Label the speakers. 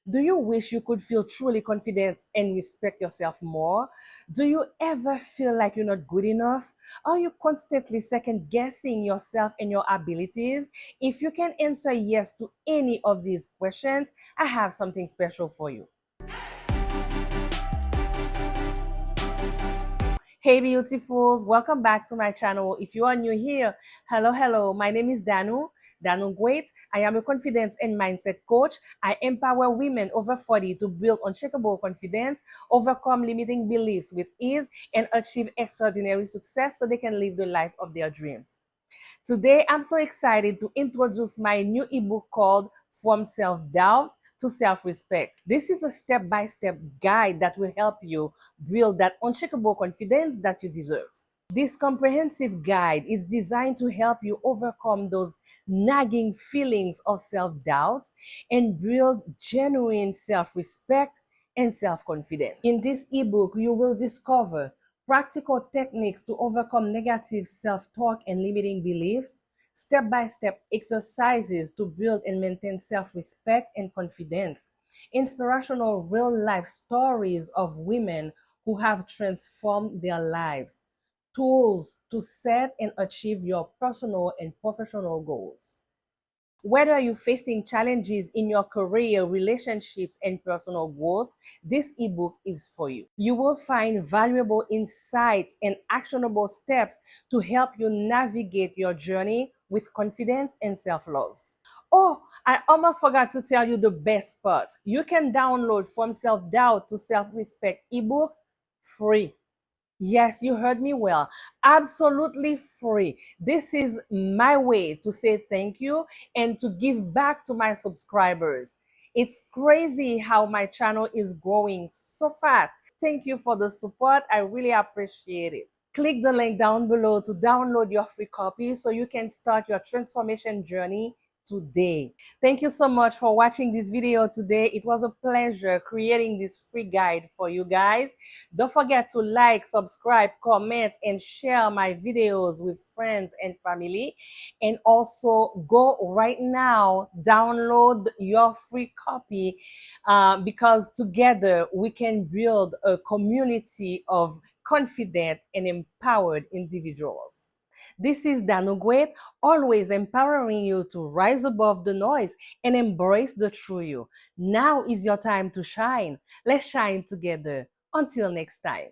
Speaker 1: Do you wish you could feel truly confident and respect yourself more? Do you ever feel like you're not good enough? Are you constantly second guessing yourself and your abilities? If you can answer yes to any of these questions, I have something special for you. Hey beautifuls, welcome back to my channel. If you are new here, hello. My name is Danu Gwait. I am a confidence and mindset coach. I empower women over 40 to build unshakable confidence, overcome limiting beliefs with ease, and achieve extraordinary success so they can live the life of their dreams. Today, I'm so excited to introduce my new ebook called From Self-Doubt to Self-Respect. This is a step-by-step guide that will help you build that unshakable confidence that you deserve. This comprehensive guide is designed to help you overcome those nagging feelings of self-doubt and build genuine self-respect and self-confidence. In this ebook, you will discover practical techniques to overcome negative self-talk and limiting beliefs, step-by-step exercises to build and maintain self-respect and confidence, inspirational real-life stories of women who have transformed their lives, tools to set and achieve your personal and professional goals. Whether you're facing challenges in your career, relationships, and personal growth, this ebook is for you. You will find valuable insights and actionable steps to help you navigate your journey with confidence and self-love. Oh, I almost forgot to tell you the best part. You can download From Self-Doubt to Self-Respect ebook free. Yes, you heard me well. Absolutely free. This is my way to say thank you and to give back to my subscribers. It's crazy how my channel is growing so fast. Thank you for the support. I really appreciate it. Click the link down below to download your free copy so you can start your transformation journey today. Thank you so much for watching this video today. It was a pleasure creating this free guide for you guys. Don't forget to like, subscribe, comment, and share my videos with friends and family. And also go right now, download your free copy because together we can build a community of confident and empowered individuals. This is Danu Gwait, always empowering you to rise above the noise and embrace the true you. Now is your time to shine. Let's shine together. Until next time.